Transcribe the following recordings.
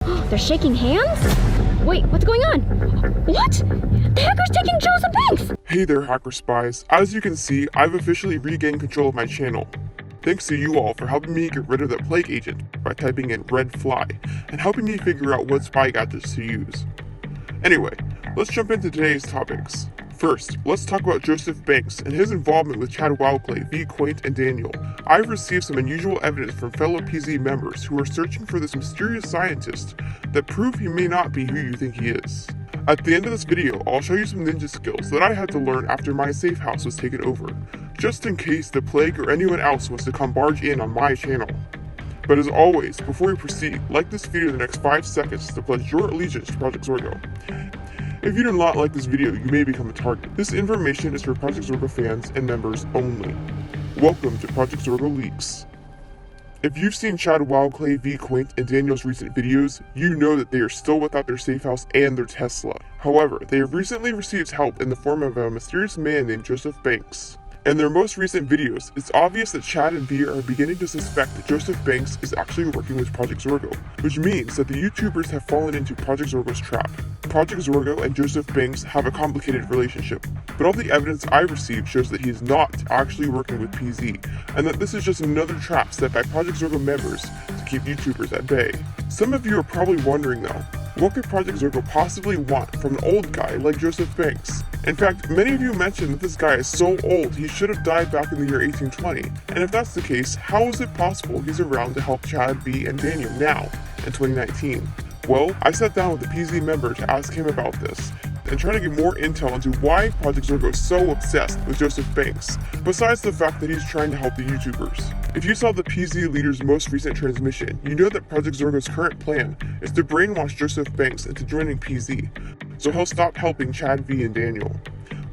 They're shaking hands? Wait, what's going on? What? The hacker's taking Joseph Banks! Hey there, hacker spies. As you can see, I've officially regained control of my channel. Thanks to you all for helping me get rid of that plague agent by typing in red fly and helping me figure out what spy gadgets to use. Anyway, let's jump into today's topics. First, let's talk about Joseph Banks and his involvement with Chad Wildclay, V. Quaint, and Daniel. I've received some unusual evidence from fellow PZ members who are searching for this mysterious scientist that prove he may not be who you think he is. At the end of this video, I'll show you some ninja skills that I had to learn after my safe house was taken over, just in case the plague or anyone else wants to come barge in on my channel. But as always, before we proceed, like this video in the next 5 seconds to pledge your allegiance to Project Zorgo. If you do not like this video, you may become a target. This information is for Project Zorgo fans and members only. Welcome to Project Zorgo Leaks. If you've seen Chad Wildclay, V. Quaint, and Daniel's recent videos, you know that they are still without their safe house and their Tesla. However, they have recently received help in the form of a mysterious man named Joseph Banks. In their most recent videos, it's obvious that Chad and V are beginning to suspect that Joseph Banks is actually working with Project Zorgo, which means that the YouTubers have fallen into Project Zorgo's trap. Project Zorgo and Joseph Banks have a complicated relationship, but all the evidence I received shows that he is not actually working with PZ, and that this is just another trap set by Project Zorgo members to keep YouTubers at bay. Some of you are probably wondering though, what could Project Zorgo possibly want from an old guy like Joseph Banks? In fact, many of you mentioned that this guy is so old he should have died back in the year 1820, and if that's the case, how is it possible he's around to help Chad, V, and Daniel now, in 2019? Well, I sat down with a PZ member to ask him about this, and try to get more intel into why Project Zorgo is so obsessed with Joseph Banks, besides the fact that he's trying to help the YouTubers. If you saw the PZ leader's most recent transmission, you know that Project Zorgo's current plan is to brainwash Joseph Banks into joining PZ, so he'll stop helping Chad, V, and Daniel.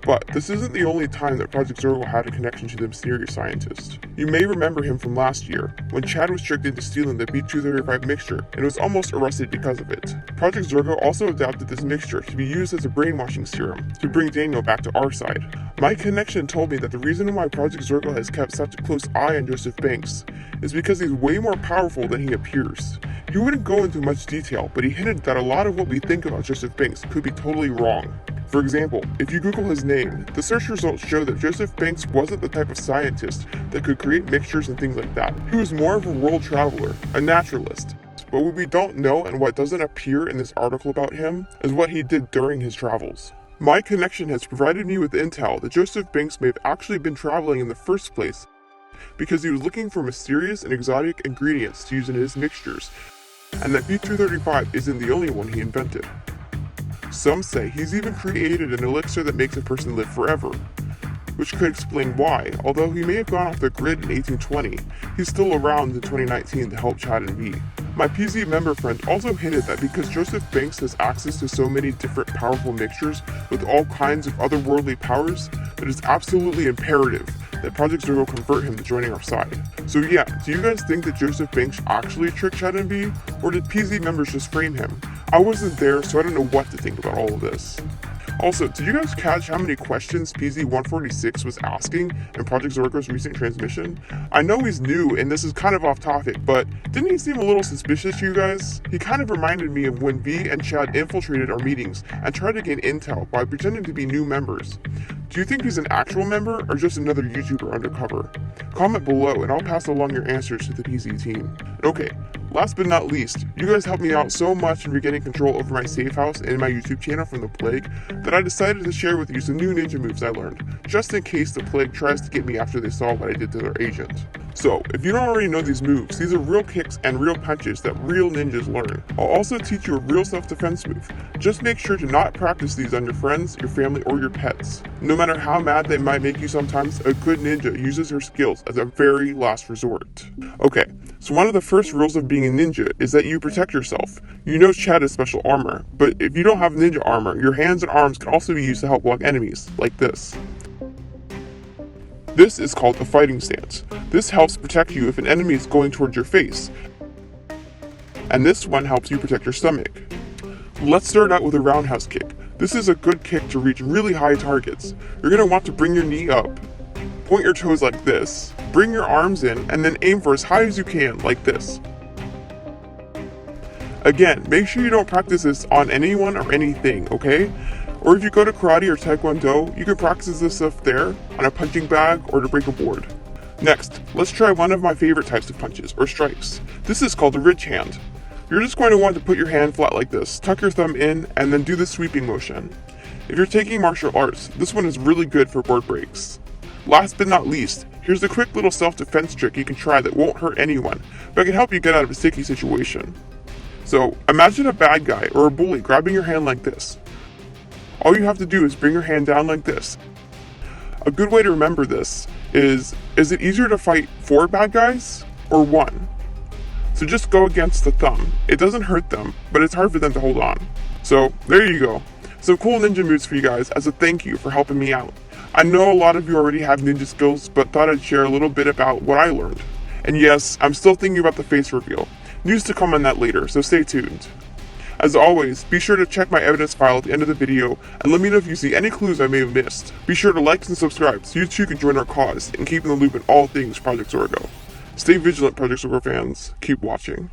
But this isn't the only time that Project Zorgo had a connection to the mysterious scientist. You may remember him from last year, when Chad was tricked into stealing the B235 mixture and was almost arrested because of it. Project Zorgo also adapted this mixture to be used as a brainwashing serum to bring Daniel back to our side. My connection told me that the reason why Project Zorgo has kept such a close eye on Joseph Banks is because he's way more powerful than he appears. He wouldn't go into much detail, but he hinted that a lot of what we think about Joseph Banks could be totally wrong. For example, if you Google his name, the search results show that Joseph Banks wasn't the type of scientist that could create mixtures and things like that. He was more of a world traveler, a naturalist. But what we don't know and what doesn't appear in this article about him is what he did during his travels. My connection has provided me with intel that Joseph Banks may have actually been traveling in the first place because he was looking for mysterious and exotic ingredients to use in his mixtures, and that B235 isn't the only one he invented. Some say he's even created an elixir that makes a person live forever, which could explain why, although he may have gone off the grid in 1820, he's still around in 2019 to help Chad and V. My PZ member friend also hinted that because Joseph Banks has access to so many different powerful mixtures with all kinds of otherworldly powers, that it's absolutely imperative that Project Zorgo convert him to joining our side. So yeah, do you guys think that Joseph Banks actually tricked Chad and V, or did PZ members just frame him? I wasn't there, so I don't know what to think about all of this. Also, did you guys catch how many questions PZ-146 was asking in Project Zorgo's recent transmission? I know he's new and this is kind of off topic, but didn't he seem a little suspicious to you guys? He kind of reminded me of when V and Chad infiltrated our meetings and tried to gain intel by pretending to be new members. Do you think he's an actual member or just another YouTuber undercover? Comment below and I'll pass along your answers to the PZ team. Okay, last but not least, you guys helped me out so much in regaining control over my safe house and my YouTube channel from the plague that I decided to share with you some new ninja moves I learned, just in case the plague tries to get me after they saw what I did to their agent. So, if you don't already know these moves, these are real kicks and real punches that real ninjas learn. I'll also teach you a real self-defense move. Just make sure to not practice these on your friends, your family, or your pets. No matter how mad they might make you sometimes, a good ninja uses her skills as a very last resort. Okay, so one of the first rules of being a ninja is that you protect yourself. You know Chad has special armor, but if you don't have ninja armor, your hands and arms can also be used to help block enemies, like this. This is called a fighting stance. This helps protect you if an enemy is going towards your face. And this one helps you protect your stomach. Let's start out with a roundhouse kick. This is a good kick to reach really high targets. You're going to want to bring your knee up, point your toes like this, bring your arms in, and then aim for as high as you can, like this. Again, make sure you don't practice this on anyone or anything, okay? Or if you go to karate or taekwondo, you can practice this stuff there on a punching bag or to break a board. Next, let's try one of my favorite types of punches, or strikes. This is called a ridge hand. You're just going to want to put your hand flat like this, tuck your thumb in, and then do the sweeping motion. If you're taking martial arts, this one is really good for board breaks. Last but not least, here's a quick little self-defense trick you can try that won't hurt anyone, but can help you get out of a sticky situation. So, imagine a bad guy or a bully grabbing your hand like this. All you have to do is bring your hand down like this. A good way to remember this is it easier to fight 4 bad guys or 1? So just go against the thumb. It doesn't hurt them, but it's hard for them to hold on. So, there you go. Some cool ninja moves for you guys as a thank you for helping me out. I know a lot of you already have ninja skills, but thought I'd share a little bit about what I learned. And yes, I'm still thinking about the face reveal. News to come on that later, so stay tuned. As always, be sure to check my evidence file at the end of the video and let me know if you see any clues I may have missed. Be sure to like and subscribe so you too can join our cause and keep in the loop in all things Project Zorgo. Stay vigilant, Project Zorgo fans. Keep watching.